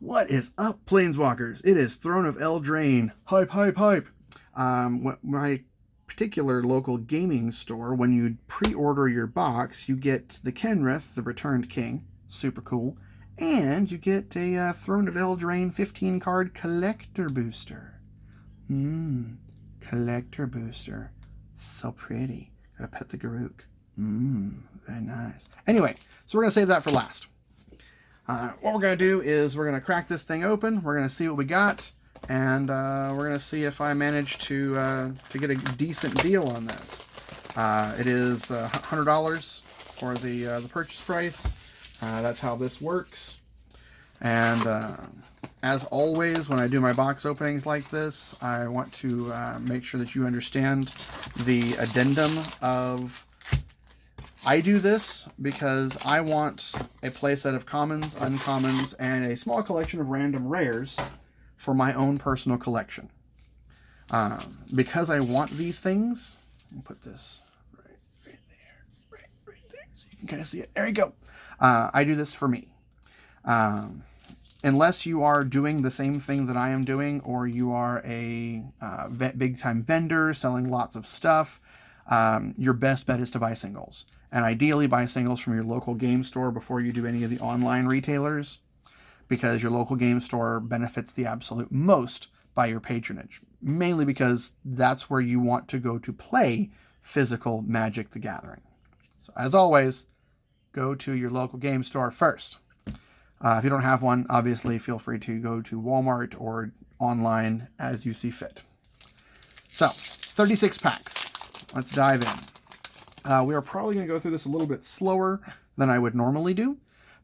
What is up, Planeswalkers? It is Throne of Eldrain. Hype, hype, hype. My particular local gaming store, when you pre-order your box, you get the Kenrith, the Returned King. Super cool. And you get a Throne of Eldrain 15-card collector booster. Collector booster. So pretty. Gotta pet the Garuk. Very nice. Anyway, so we're going to save that for last. What we're going to do is we're going to crack this thing open. We're going to see what we got. And we're going to see if I manage to get a decent deal on this. It is $100 for the purchase price. That's how this works. And as always, when I do my box openings like this, I want to make sure that you understand the addendum of... I do this because I want a playset of commons, uncommons, and a small collection of random rares for my own personal collection. Because I want these things, I'll put this right there, so you can kind of see it. There you go. I do this for me. Unless you are doing the same thing that I am doing, or you are a big-time vendor selling lots of stuff, your best bet is to buy singles. And ideally buy singles from your local game store before you do any of the online retailers, because your local game store benefits the absolute most by your patronage. Mainly because that's where you want to go to play physical Magic the Gathering. So as always, go to your local game store first. If you don't have one, obviously feel free to go to Walmart or online as you see fit. So, 36 packs. Let's dive in. We are probably going to go through this a little bit slower than I would normally do,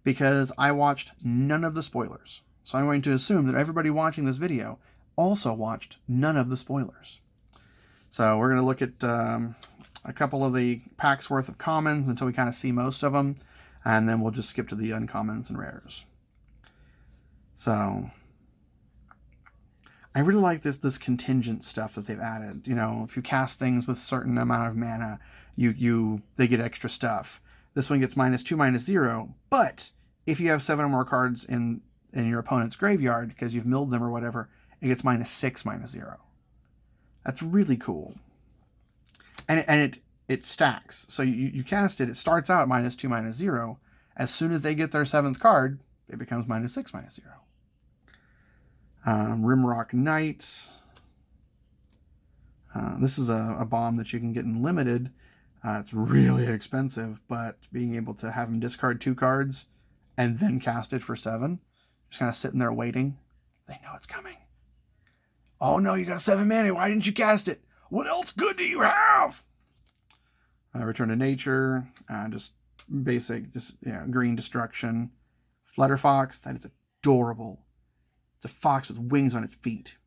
because I watched none of the spoilers. So I'm going to assume that everybody watching this video also watched none of the spoilers. So we're going to look at a couple of the packs worth of commons until we kind of see most of them, and then we'll just skip to the uncommons and rares. So I really like this contingent stuff that they've added. You know, if you cast things with a certain amount of mana, they get extra stuff. This one gets -2, -0, but if you have 7 or more cards in your opponent's graveyard because you've milled them or whatever, it gets -6, -0. That's really cool. And it stacks. So you cast it, it starts out at -2, -0. As soon as they get their 7th card, it becomes -6, -0. Rimrock Knight. This is a bomb that you can get in limited. It's really expensive, but being able to have him discard 2 cards and then cast it for 7, just kind of sitting there waiting. They know it's coming. Oh no, you got 7 mana. Why didn't you cast it? What else good do you have? Return to Nature. Just basic, green destruction. Flutterfox. That is adorable. It's a fox with wings on its feet.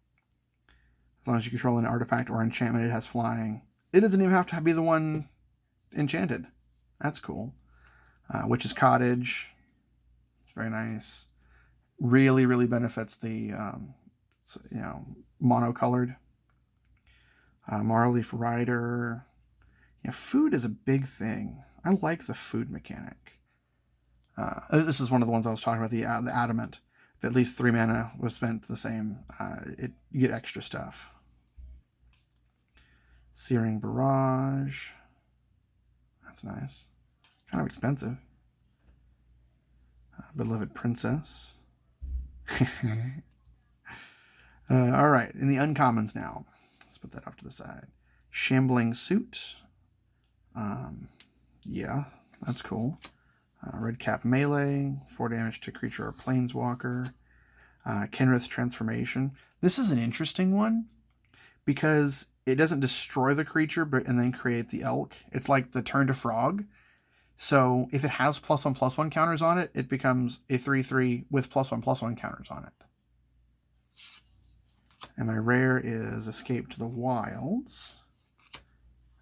As long as you control an artifact or enchantment, it has flying. It doesn't even have to be the one enchanted. That's cool. Witch's Cottage. It's very nice. Really, really benefits the, monocolored. Marleaf Rider. Yeah, food is a big thing. I like the food mechanic. This is one of the ones I was talking about, the Adamant. If at least 3 mana was spent the same, you get extra stuff. Searing Barrage. That's nice. Kind of expensive. Beloved Princess. All right, in the uncommons now. Let's put that off to the side. Shambling Suit. Yeah, that's cool. Red Cap Melee, 4 damage to creature or planeswalker. Kenrith Transformation. This is an interesting one because it doesn't destroy the creature and then create the elk. It's like the Turn to Frog. So if it has +1/+1 counters on it, it becomes a 3/3 with +1/+1 counters on it. And my rare is Escape to the Wilds.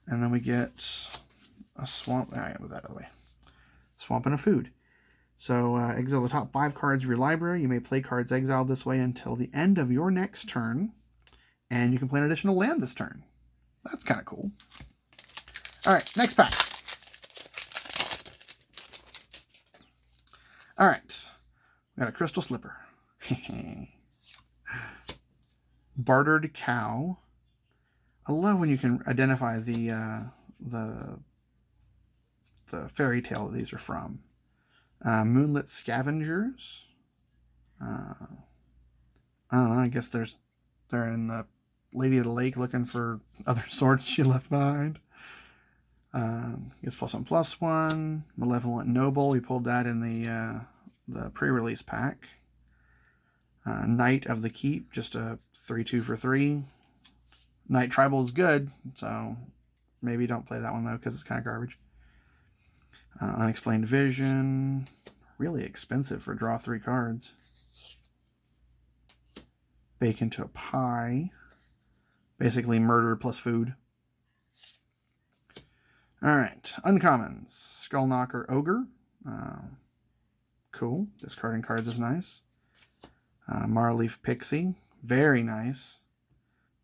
And then we get a swamp. I gotta move that out of the way. Swamp and a food. So exile the top 5 cards of your library. You may play cards exiled this way until the end of your next turn. And you can play an additional land this turn. That's kind of cool. All right, next pack. All right, we got a Crystal Slipper. Bartered Cow. I love when you can identify the fairy tale that these are from. Moonlit Scavengers. I don't know. I guess they're in the Lady of the Lake looking for other swords she left behind. Gets +1/+1. Malevolent Noble. We pulled that in the pre-release pack. Knight of the Keep. Just a 3/2 for 3. Knight Tribal is good, so maybe don't play that one though because it's kind of garbage. Unexplained Vision. Really expensive for draw 3 cards. Bake into a Pie. Basically murder plus food. Alright. Uncommons. Skullknocker Ogre. Cool. Discarding cards is nice. Marleaf Pixie. Very nice.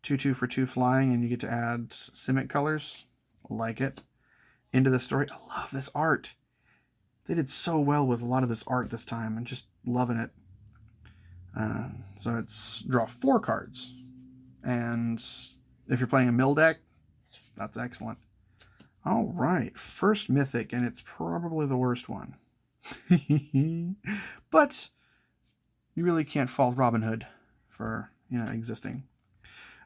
2/2 for 2 flying, and you get to add Simic colors. Like it. Into the Story. I love this art. They did so well with a lot of this art this time. I'm just loving it. So it's draw 4 cards. And if you're playing a mill deck, that's excellent. All right. First Mythic, and it's probably the worst one. But you really can't fault Robin Hood for, existing.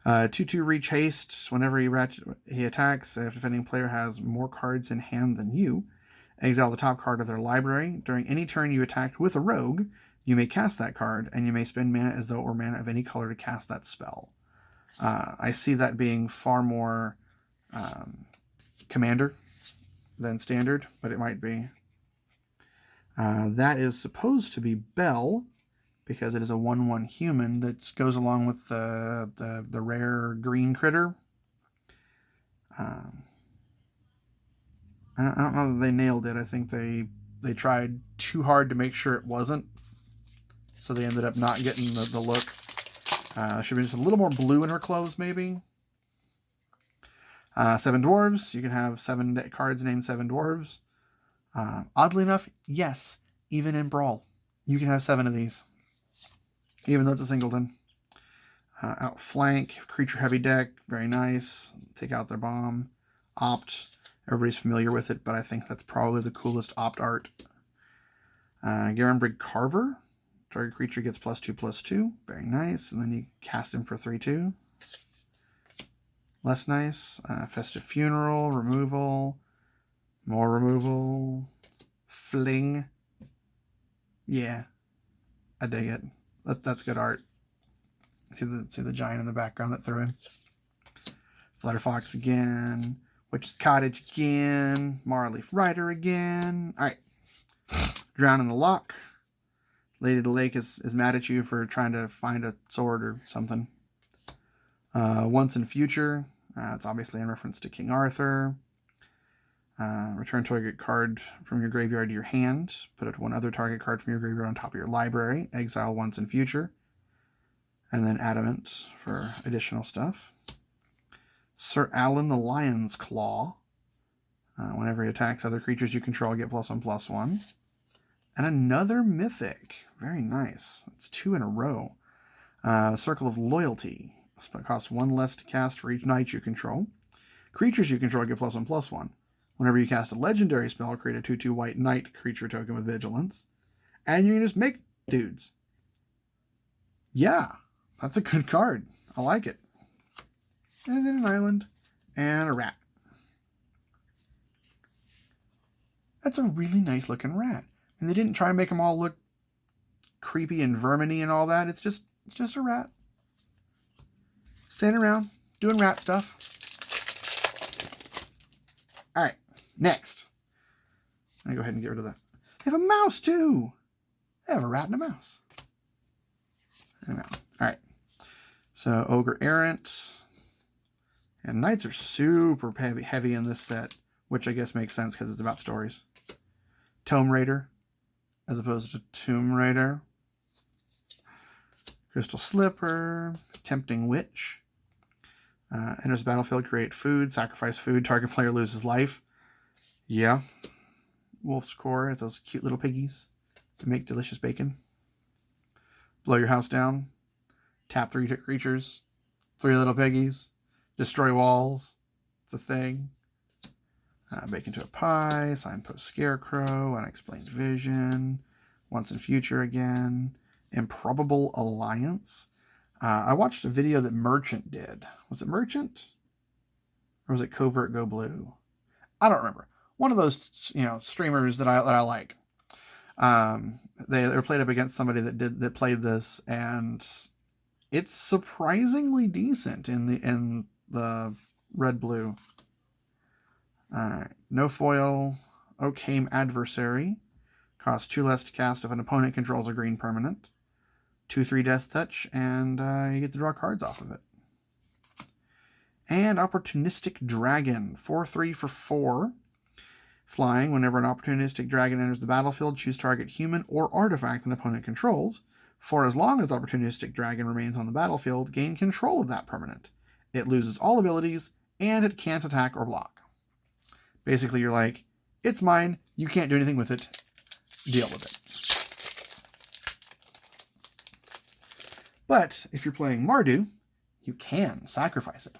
2/2 Reach Haste. Whenever he attacks, if a defending player has more cards in hand than you, exile the top card of their library. During any turn you attacked with a rogue, you may cast that card, and you may spend mana as though it were mana of any color to cast that spell. I see that being far more commander than standard, but it might be. That is supposed to be Bell, because it is a 1/1 human that goes along with the rare green critter. I don't know that they nailed it. I think they tried too hard to make sure it wasn't, so they ended up not getting the look. Should be just a little more blue in her clothes, maybe. 7 dwarves. You can have 7 cards named 7 dwarves. Oddly enough, yes, even in Brawl, you can have 7 of these, even though it's a singleton. Outflank, creature heavy deck, very nice. Take out their bomb. Opt, everybody's familiar with it, but I think that's probably the coolest opt art. Garenbrig Carver. Target creature gets +2/+2. Very nice. And then you cast him for 3/2. Less nice. Festive Funeral. Removal. More removal. Fling. Yeah. I dig it. That's good art. See the giant in the background that threw in. Flutterfox again. Witch's Cottage again. Marleaf Rider again. Alright. Drown in the Loch. Lady of the Lake is mad at you for trying to find a sword or something. Once in Future. It's obviously in reference to King Arthur. Return target card from your graveyard to your hand. Put one other target card from your graveyard on top of your library. Exile Once in Future. And then Adamant for additional stuff. Sir Alan the Lion's Claw. Whenever he attacks other creatures you control, get +1/+1. And another Mythic. Very nice. It's 2 in a row. Circle of Loyalty. It costs 1 less to cast for each knight you control. Creatures you control get +1/+1. Whenever you cast a legendary spell, create a 2/2 white knight creature token with vigilance. And you can just make dudes. Yeah, that's a good card. I like it. And then an island and a rat. That's a really nice looking rat. And they didn't try and make them all look creepy and vermin-y and all that. It's just a rat. Standing around, doing rat stuff. Alright, next. I'm going to go ahead and get rid of that. They have a mouse, too. They have a rat and a mouse. Alright. So, Ogre Errant. And Knights are super heavy in this set, which I guess makes sense because it's about stories. Tome Raider, as opposed to Tomb Raider. Crystal Slipper. Tempting Witch. Enters the battlefield, create food, sacrifice food, target player loses life. Yeah. Wolf's Core, those cute little piggies to make delicious bacon. blow your house down, tap 3 creatures, 3 little piggies, destroy walls. It's a thing. Bake into a pie, signpost scarecrow, unexplained vision, once in future again, improbable alliance. I watched a video that Merchant did. Was it Merchant? Or was it Covert Go Blue? I don't remember. One of those, streamers that I like. They were played up against somebody that played this, and it's surprisingly decent in the red blue. No foil. Oakham Adversary. Costs 2 less to cast if an opponent controls a green permanent. 2/3 Death Touch, and you get to draw cards off of it. And Opportunistic Dragon. 4/3 for 4. Flying. Whenever an Opportunistic Dragon enters the battlefield, choose target human or artifact an opponent controls. For as long as Opportunistic Dragon remains on the battlefield, gain control of that permanent. It loses all abilities, and it can't attack or block. Basically, you're like, it's mine, you can't do anything with it, deal with it. But if you're playing Mardu, you can sacrifice it.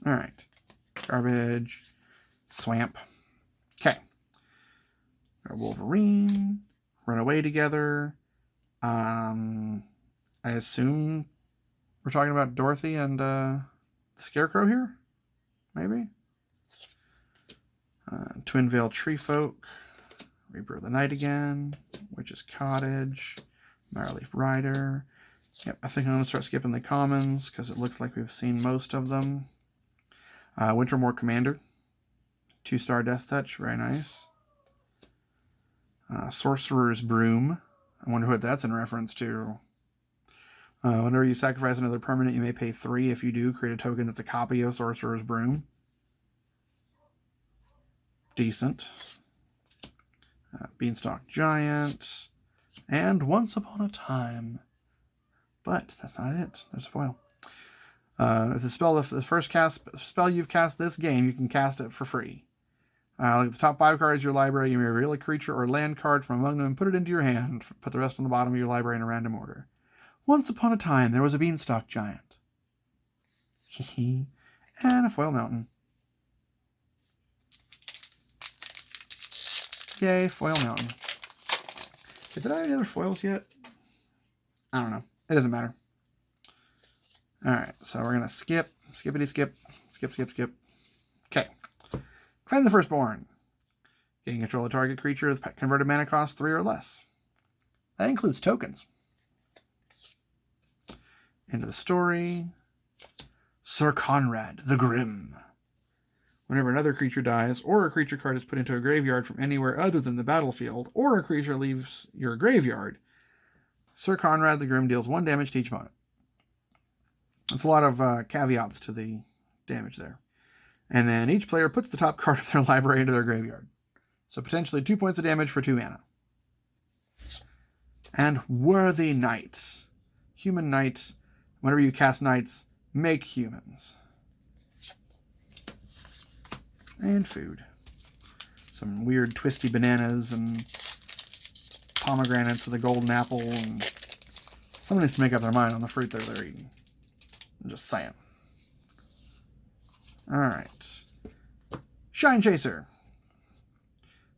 Alright. Garbage. Swamp. Okay. Wolverine. Run away together. I assume we're talking about Dorothy and the Scarecrow here? Maybe? Twin Veil Treefolk. Reaper of the Night again. Witch's Cottage. Marleaf Rider. Yep, I think I'm going to start skipping the commons because it looks like we've seen most of them. Wintermoor Commander. 2-star Death Touch. Very nice. Sorcerer's Broom. I wonder what that's in reference to. Whenever you sacrifice another permanent, you may pay 3. If you do, create a token that's a copy of Sorcerer's Broom. Decent. Beanstalk Giant. And Once Upon a Time. But that's not it. There's a foil. If the first spell you've cast this game, you can cast it for free. Look at the top 5 cards of your library. You may reveal a creature or land card from among them and put it into your hand. Put the rest on the bottom of your library in a random order. Once upon a time, there was a Beanstalk Giant. And a Foil Mountain. Yay, Foil Mountain. Okay, did I have any other foils yet? I don't know. It doesn't matter. Alright, so we're going to skip. Skippity skip. Skip, skip, skip. Okay. Claim the Firstborn. Gain control of target creature with converted mana cost 3 or less. That includes tokens. Into the story. Sir Conrad the Grim. Whenever another creature dies, or a creature card is put into a graveyard from anywhere other than the battlefield, or a creature leaves your graveyard, Sir Conrad the Grim deals 1 damage to each opponent. It's a lot of caveats to the damage there. And then each player puts the top card of their library into their graveyard. So potentially 2 points of damage for 2 mana. And Worthy Knight. Human Knight. Whenever you cast knights, make humans. And food. Some weird twisty bananas and pomegranates with a golden apple. And someone needs to make up their mind on the fruit they're eating. I'm just saying. Alright. Shine Chaser.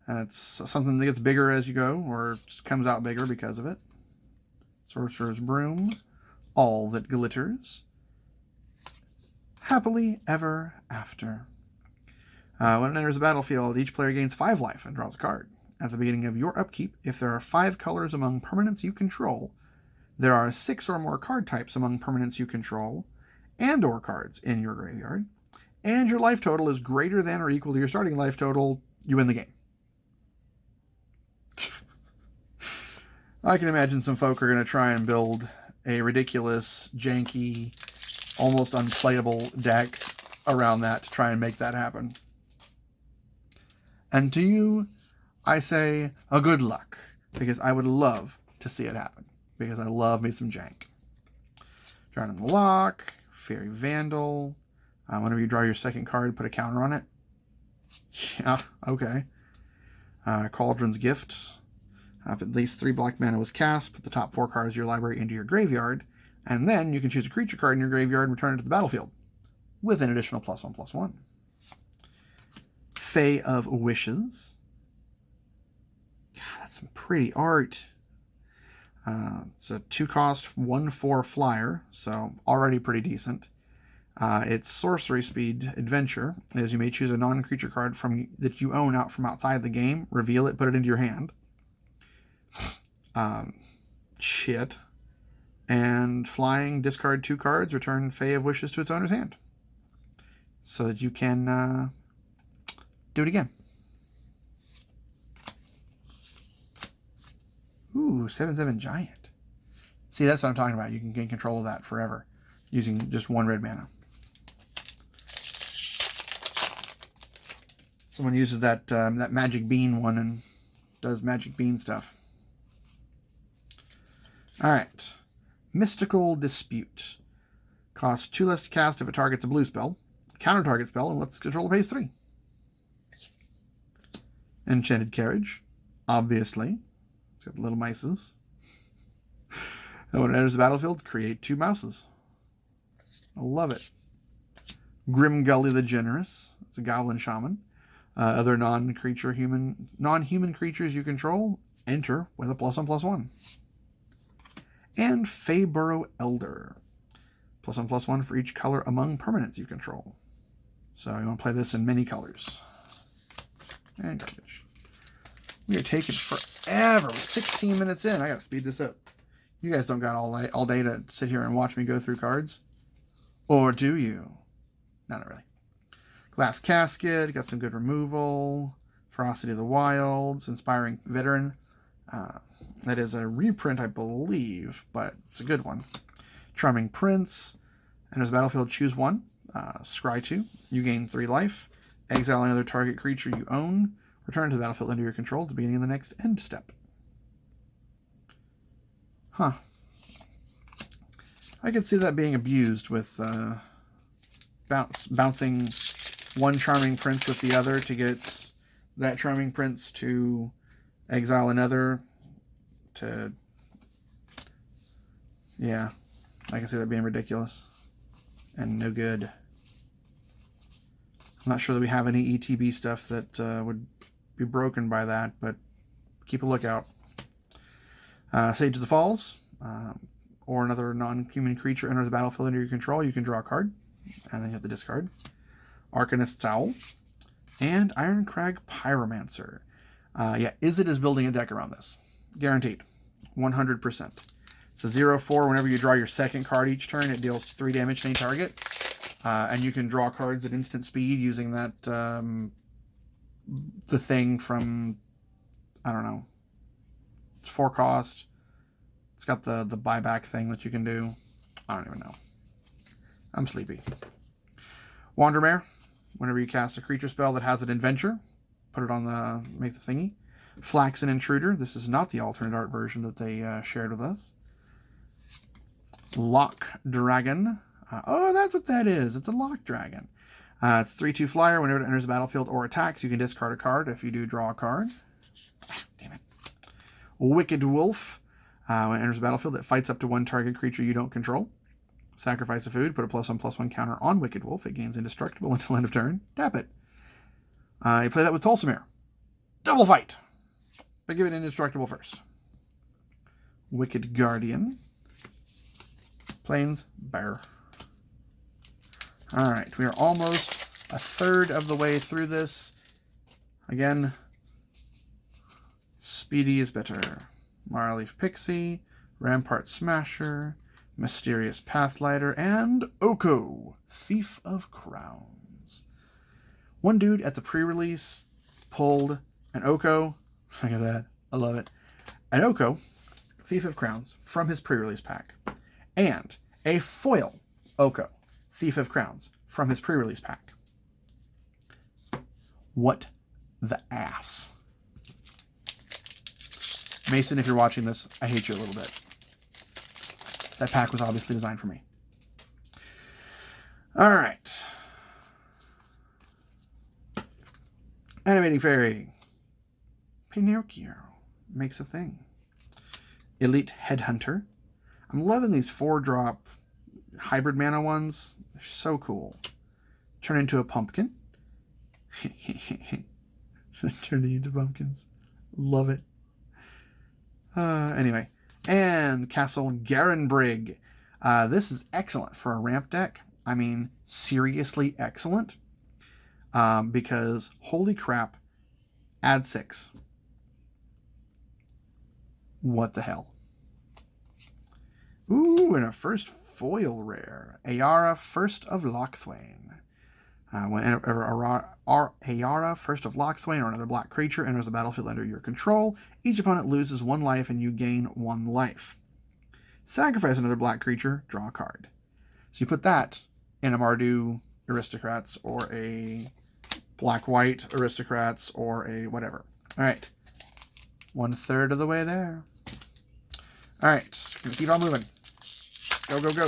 That's something that gets bigger as you go, or just comes out bigger because of it. Sorcerer's Broom. All That Glitters. Happily Ever After. When it enters the battlefield, each player gains 5 life and draws a card. At the beginning of your upkeep, if there are 5 colors among permanents you control, there are 6 or more card types among permanents you control, and or cards in your graveyard, and your life total is greater than or equal to your starting life total, you win the game. I can imagine some folk are going to try and build a ridiculous, janky, almost unplayable deck around that to try and make that happen. And to you, I say a good luck, because I would love to see it happen, because I love me some jank. Drown in the Lock, Fairy Vandal. Whenever you draw your second card, put a counter on it. Yeah, okay. Cauldron's Gift. If at least 3 black mana was cast, put the top 4 cards of your library into your graveyard, and then you can choose a creature card in your graveyard and return it to the battlefield with an additional +1/+1. Fae of Wishes. God, that's some pretty art. It's a 2-cost, 1/4 flyer, so already pretty decent. Its sorcery speed adventure is you may choose a non-creature card that you own out from outside the game, reveal it, put it into your hand. Shit. And flying, discard 2 cards, return Fae of Wishes to its owner's hand. So that you can do it again. Ooh, 7/7 Giant. See, that's what I'm talking about. You can gain control of that forever using just 1 red mana. Someone uses that Magic Bean one and does Magic Bean stuff. All right. Mystical Dispute. Costs 2 less to cast if it targets a blue spell. Counter target spell and lets controller pays 3. Enchanted Carriage. Obviously. It's got little mices. And when it enters the battlefield, create 2 mouses. I love it. Grim Gully the Generous. It's a Goblin Shaman. Other non-human creatures you control enter with a +1/+1. And Feyburrow Elder. +1/+1 for each color among permanents you control. So you want to play this in many colors. And garbage. We are taking forever. We're 16 minutes in. I got to speed this up. You guys don't got all day to sit here and watch me go through cards. Or do you? No, not really. Glass Casket. Got some good removal. Ferocity of the Wilds. Inspiring Veteran. That is a reprint, I believe, but it's a good one. Charming Prince. Enters the battlefield, choose 1. Scry 2. You gain 3 life. Exile another target creature you own. Return to the battlefield under your control at the beginning of the next end step. Huh. I could see that being abused with bouncing one Charming Prince with the other to get that Charming Prince to exile another to... Yeah, I can see that being ridiculous and no good. I'm not sure that we have any ETB stuff that would be broken by that, but keep a lookout. Sage of the Falls, or another non-human creature enters the battlefield under your control. You can draw a card, and then you have to discard. Arcanist's Owl, and Ironcrag Pyromancer. Yeah, Izzet is building a deck around this. Guaranteed. 100%. It's a 0/4. Whenever you draw your second card each turn, it deals 3 damage to any target. And you can draw cards at instant speed using that, the thing from, I don't know. It's 4 cost. It's got the buyback thing that you can do. I don't even know. I'm sleepy. Wandermare. Whenever you cast a creature spell that has an adventure, put it on make the thingy. Flaxen Intruder. This is not the alternate art version that they shared with us. Lock Dragon. Oh, that's what that is. It's a Lock Dragon. It's a 3/2 flyer. Whenever it enters the battlefield or attacks, you can discard a card. If you do, draw a card. Damn it. Wicked Wolf. When it enters the battlefield, it fights up to 1 target creature you don't control. Sacrifice a food. Put a +1/+1 counter on Wicked Wolf. It gains indestructible until end of turn. Tap it. You play that with Tulsimere. Double fight. But give it indestructible first. Wicked Guardian. Plains Bear. Alright, we are almost a third of the way through this. Again, speedy is better. Marleaf Pixie, Rampart Smasher, Mysterious Pathlighter, and Oko, Thief of Crowns. One dude at the pre-release pulled an Oko. Look at that. I love it. An Oko, Thief of Crowns, from his pre-release pack. And a foil Oko, Thief of Crowns, from his pre-release pack. What the ass? Mason, if you're watching this, I hate you a little bit. That pack was obviously designed for me. All right. Animating Fairy. Pinocchio. makes a thing. Elite Headhunter. I'm loving these 4-drop hybrid mana ones. They're so cool. Turn into a pumpkin. Turning into pumpkins. Love it. Anyway. And Castle Garenbrig. This is excellent for a ramp deck. I mean, seriously excellent. Because, holy crap, add 6. What the hell? Ooh, and a first foil rare. Ayara, First of Lochthwain. Whenever Ayara, First of Lochthwain, or another black creature enters the battlefield under your control, each opponent loses 1 life and you gain 1 life. Sacrifice another black creature, draw a card. So you put that in a Mardu Aristocrats or a black-white Aristocrats or a whatever. All right. 1/3 of the way there. All right. Gonna keep on moving. Go, go, go.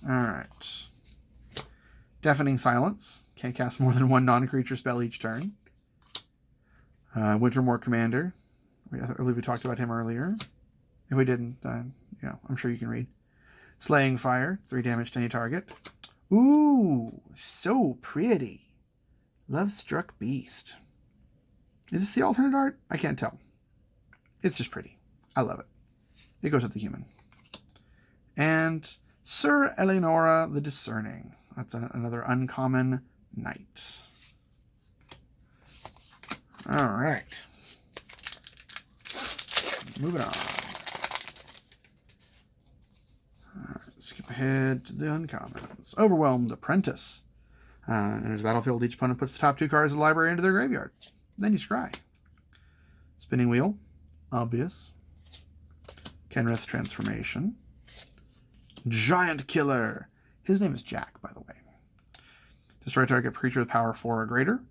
All right. Deafening Silence. Can't cast more than 1 non-creature spell each turn. Wintermoor Commander. I believe we talked about him earlier. If we didn't, I'm sure you can read. Slaying Fire. 3 damage to any target. Ooh, so pretty. Love-Struck Beast. Is this the alternate art? I can't tell. It's just pretty. I love it. It goes with the human. And Sir Eleonora the Discerning. That's another uncommon knight. All right. Moving on. Skip ahead to the uncommons. Overwhelmed Apprentice. Enters the battlefield. Each opponent puts the top 2 cards of the library into their graveyard. Then you scry. Spinning Wheel. Obvious. Kenrith's Transformation. Giant Killer. His name is Jack, by the way. Destroy target creature with power 4 or greater.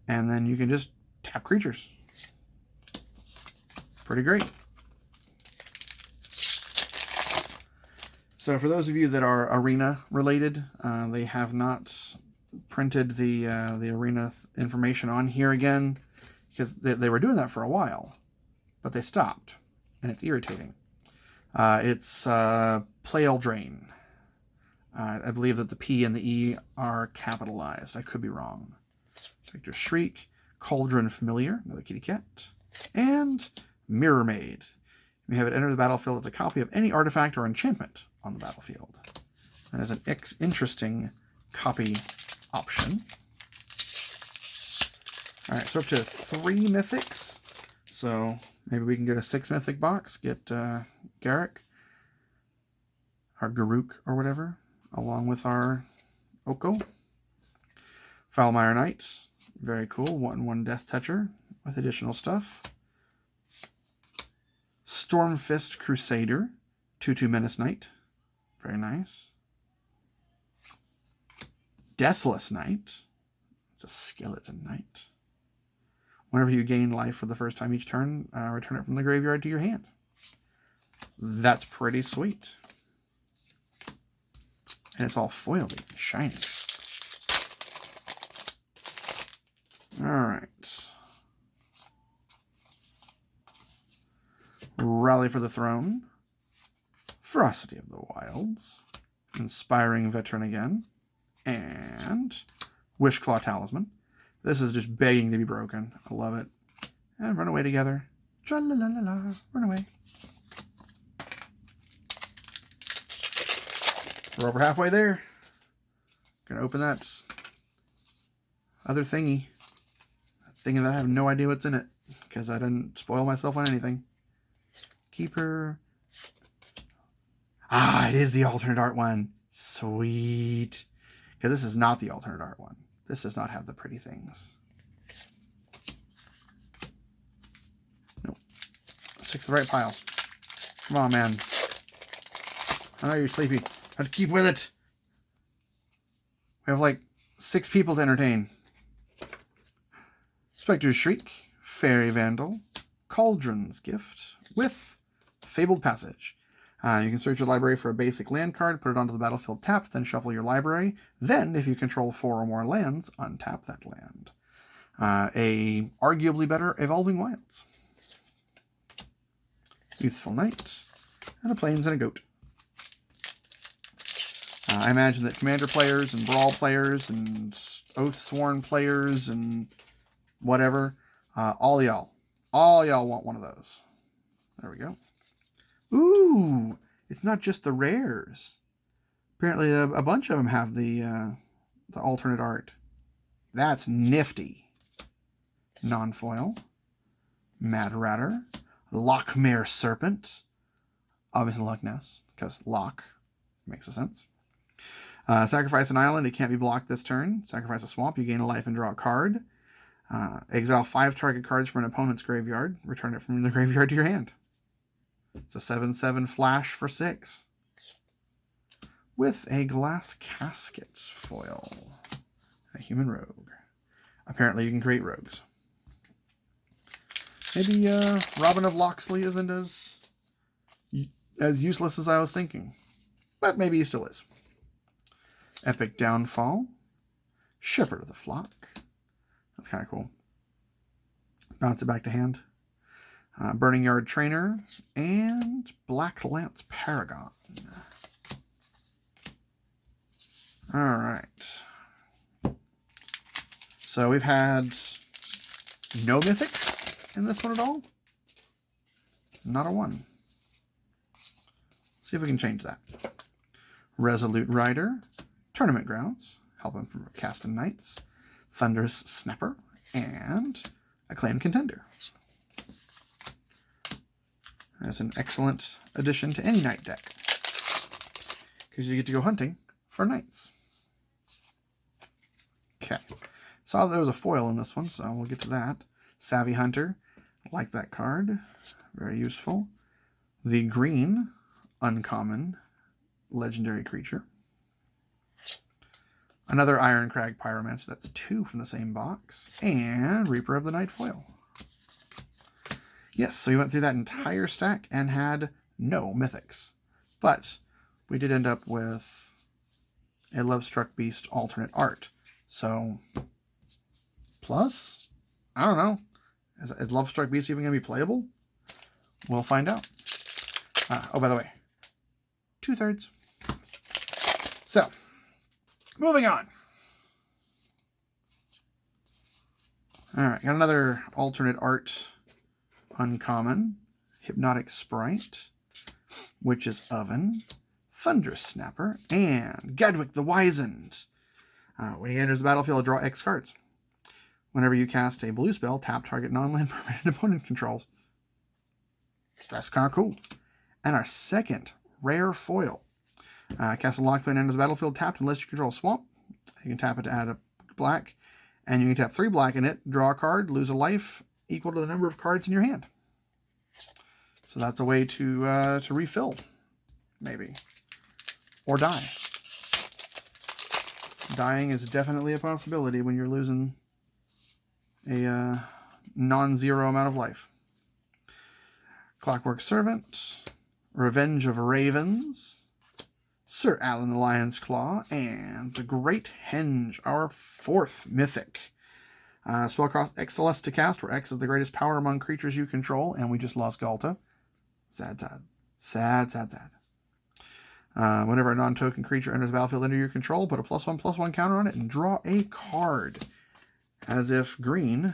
And then you can just tap creatures. Pretty great. So for those of you that are Arena related, they have not printed the Arena information on here again, because they were doing that for a while, but they stopped, and it's irritating. It's Play Eldrain. I believe that the P and the E are capitalized. I could be wrong. Victor Shriek, Cauldron Familiar, another kitty cat, and Mirror Maid. You have it enter the battlefield as a copy of any artifact or enchantment on the battlefield. That is an interesting copy option. All right, so up to 3 mythics. So maybe we can get a 6 mythic box, get Garruk, our Garuk or whatever, along with our Oko. Foulmire Knight, very cool. 1/1 Death Toucher with additional stuff. Stormfist Crusader, 2/2 Menace Knight, very nice. Deathless Knight, it's a skeleton knight. Whenever you gain life for the first time each turn, return it from the graveyard to your hand. That's pretty sweet. And it's all foily and shiny. Alright. Rally for the Throne. Ferocity of the Wilds. Inspiring Veteran again. And Wishclaw Talisman. This is just begging to be broken. I love it. And run away together. Tra-la-la-la-la. Run away. We're over halfway there. Gonna open that other thingy. That thing that I have no idea what's in it, because I didn't spoil myself on anything. Keeper. Ah, it is the alternate art one. Sweet. Because this is not the alternate art one. This does not have the pretty things. Nope. Stick to the right pile. Come on, man. I know you're sleepy. But keep with it. We have like 6 people to entertain. Spectre's Shriek, Fairy Vandal, Cauldron's Gift, with Fabled Passage. You can search your library for a basic land card, put it onto the battlefield tapped, then shuffle your library. Then, if you control 4 or more lands, untap that land. A arguably better Evolving Wilds. Youthful Knight, and a Plains and a Goat. I imagine that Commander players and Brawl players and Oathsworn players and whatever, all y'all want one of those. There we go. Ooh, it's not just the rares. Apparently a bunch of them have the alternate art. That's nifty. Non-foil. Mad Ratter. Lochmere Serpent. Obviously Loch Ness, because Loch makes a sense. Sacrifice an island. It can't be blocked this turn. Sacrifice a swamp. You gain a life and draw a card. Exile 5 target cards from an opponent's graveyard. Return it from the graveyard to your hand. It's a 7/7 flash for 6. With a glass casket foil. A human rogue. Apparently you can create rogues. Maybe Robin of Locksley isn't as useless as I was thinking. But maybe he still is. Epic Downfall. Shepherd of the Flock. That's kind of cool. Bounce it back to hand. Burning Yard Trainer. And Black Lance Paragon. Alright. So we've had no mythics in this one at all. Not a one. Let's see if we can change that. Resolute Rider. Tournament Grounds. Help him from Casting Knights. Thunderous Snapper. And Acclaimed Contender. That's an excellent addition to any knight deck. Because you get to go hunting for knights. Okay. Saw there was a foil in this one, so we'll get to that. Savvy Hunter. Like that card. Very useful. The green, uncommon, legendary creature. Another Iron Crag Pyromancer. That's 2 from the same box. And Reaper of the Night foil. Yes, so we went through that entire stack and had no mythics. But we did end up with a Lovestruck Beast alternate art. So, plus, I don't know. Is Lovestruck Beast even going to be playable? We'll find out. Oh, by the way, 2/3. So, moving on. Alright, got another alternate art uncommon. Hypnotic Sprite. Witch's Oven. Thunderous Snapper. And Gadwick the Wizened. When he enters the battlefield, draw X cards. Whenever you cast a blue spell, tap target non-land permanent opponent controls. That's kind of cool. And our second rare foil. Cast a locked enters the battlefield tapped unless you control a swamp. You can tap it to add a black. And you can tap 3 black in it, draw a card, lose a life equal to the number of cards in your hand. So that's a way to refill, maybe. Or die. Dying is definitely a possibility when you're losing a non-zero amount of life. Clockwork Servant, Revenge of Ravens, Sir Alan the Lion's Claw, and the Great Henge, our 4th mythic. Spell cost XLS to cast, where X is the greatest power among creatures you control, and we just lost Galta. Sad, sad. Sad, sad, sad. Whenever a non-token creature enters the battlefield under your control, put a +1/+1 counter on it and draw a card. As if green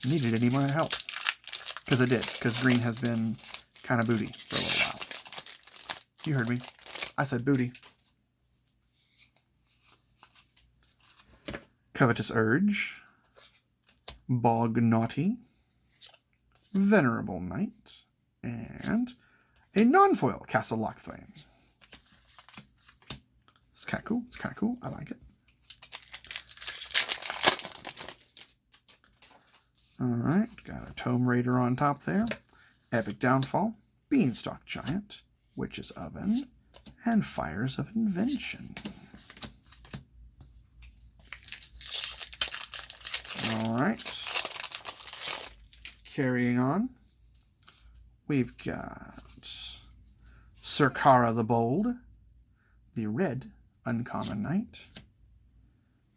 needed any more help. Because it did. Because green has been kind of booty for a little while. You heard me. I said booty. Covetous Urge. Bog Naughty. Venerable Knight. And a non-foil Castle Lochthwain. It's kind of cool. It's kind of cool. I like it. Alright, got a Tome Raider on top there. Epic Downfall. Beanstalk Giant. Witch's Oven. And Fires of Invention. Alright. Carrying on. We've got Sirkara the Bold. The red uncommon knight.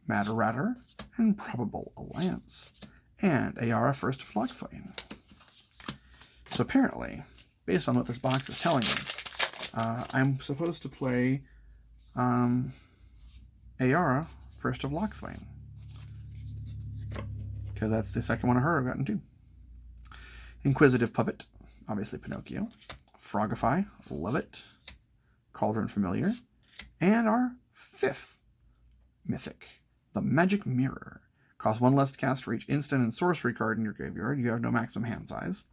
Matter, and Probable Alliance. And Ayara, First of Lockthwain. So apparently, based on what this box is telling me, I'm supposed to play Ayara, First of Lockthwain. Because that's the second one of her I've gotten to. Inquisitive Puppet, obviously Pinocchio. Frogify, love it. Cauldron Familiar. And our fifth mythic, the Magic Mirror. Costs 1 less to cast for each instant and sorcery card in your graveyard. You have no maximum hand size.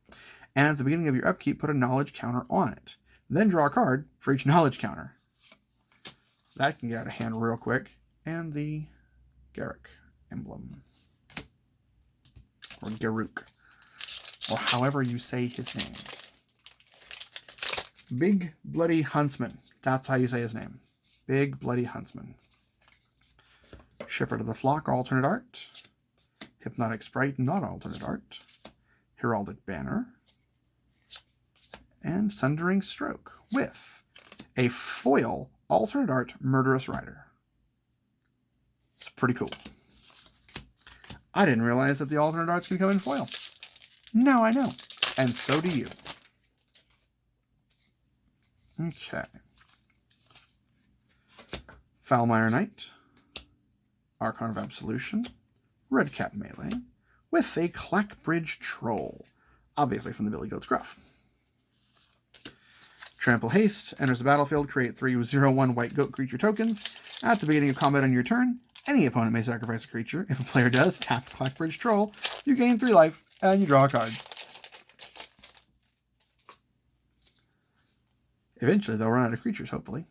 And at the beginning of your upkeep, put a knowledge counter on it. Then draw a card for each knowledge counter. That can get out of hand real quick. And the Garruk emblem. Or Garruk. Or however you say his name. Big Bloody Huntsman. That's how you say his name. Big Bloody Huntsman. Shepherd of the Flock, alternate art. Hypnotic Sprite, not alternate art. Heraldic Banner. And Sundering Stroke with a foil alternate art Murderous Rider. It's pretty cool. I didn't realize that the alternate arts can come in foil. Now I know. And so do you. Okay. Foulmire Knight. Archon of Absolution. Redcap Melee. With a Clackbridge Troll. Obviously from the Billy Goat's Gruff. Trample Haste. Enters the battlefield. Create 3 0/1 white goat creature tokens. At the beginning of combat on your turn, any opponent may sacrifice a creature. If a player does, tap Clackbridge Troll. You gain 3 life, and you draw a card. Eventually, they'll run out of creatures, hopefully.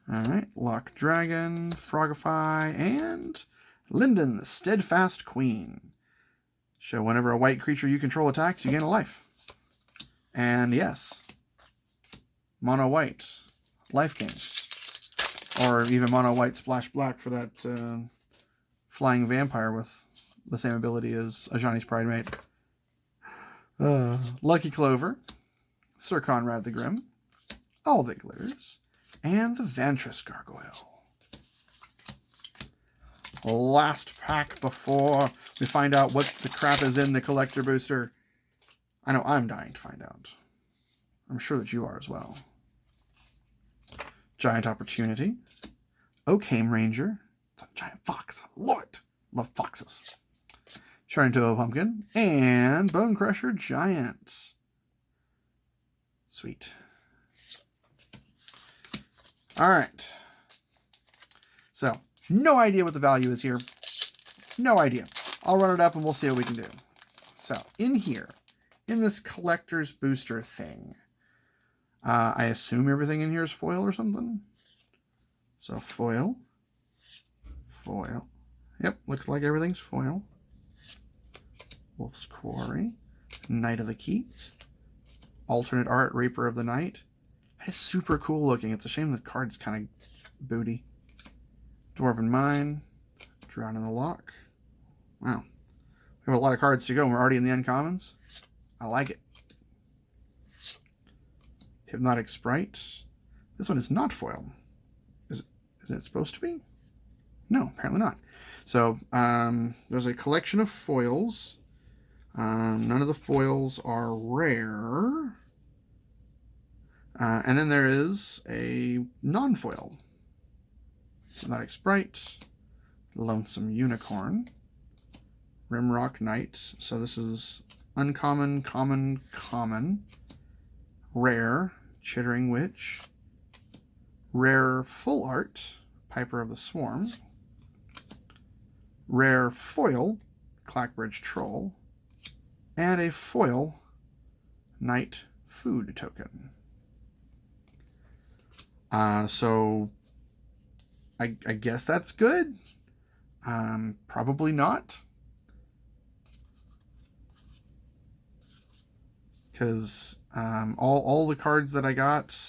Alright, Lock Dragon, Frogify, and Linden, the Steadfast Queen. So whenever a white creature you control attacks, you gain a life. And yes, mono white, life gain. Or even mono white splash black for that flying vampire with the same ability as Ajani's Pridemate. Lucky Clover, Sir Conrad the Grim, All That Glitters, and the Vantress Gargoyle. Last pack before we find out what the crap is in the collector booster. I know I'm dying to find out. I'm sure that you are as well. Giant Opportunity, Oakhame Ranger, it's a giant fox, I love it. Love foxes. Sharnto Pumpkin, and Bone Crusher Giant. Sweet. Alright. So, no idea what the value is here. No idea. I'll run it up and we'll see what we can do. So, in here, in this collector's booster thing, I assume everything in here is foil or something. So, foil. Foil. Yep, looks like everything's foil. Wolf's Quarry. Knight of the Keep. Alternate art, Reaper of the Night. That is super cool looking. It's a shame the card's kind of booty. Dwarven Mine. Drown in the Lock. Wow. We have a lot of cards to go and we're already in the uncommons. I like it. Hypnotic Sprite. This one is not foil. Is it supposed to be? No, apparently not. So, there's a collection of foils. None of the foils are rare. And then there is a non-foil. Hypnotic Sprite. Lonesome Unicorn. Rimrock Knight. So this is uncommon, common, common. Rare. Chittering Witch. Rare full art. Piper of the Swarm. Rare foil. Clackbridge Troll. And a foil Night Food token. So I guess that's good. Probably not. Because all the cards that I got,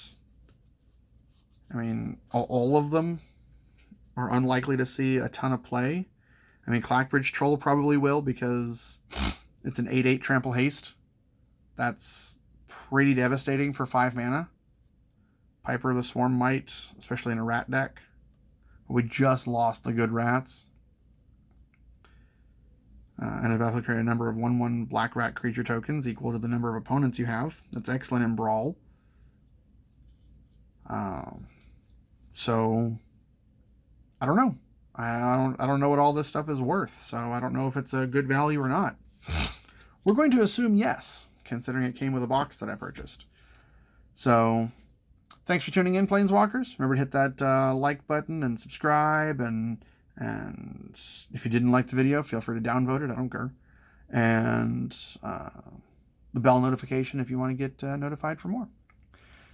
I mean, all of them are unlikely to see a ton of play. I mean, Clackbridge Troll probably will because it's an 8/8 Trample Haste. That's pretty devastating for 5 mana. Piper of the Swarm might, especially in a rat deck. We just lost the good rats. And a battle create a number of 1/1 black rat creature tokens equal to the number of opponents you have. That's excellent in Brawl. So I don't know. I don't know what all this stuff is worth, so I don't know if it's a good value or not. We're going to assume yes, considering it came with a box that I purchased. So thanks for tuning in, Planeswalkers. Remember to hit that like button and subscribe, and if you didn't like the video, feel free to downvote it. I don't care. And the bell notification if you want to get notified for more.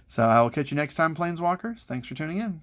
So I will catch you next time, Planeswalkers. Thanks for tuning in.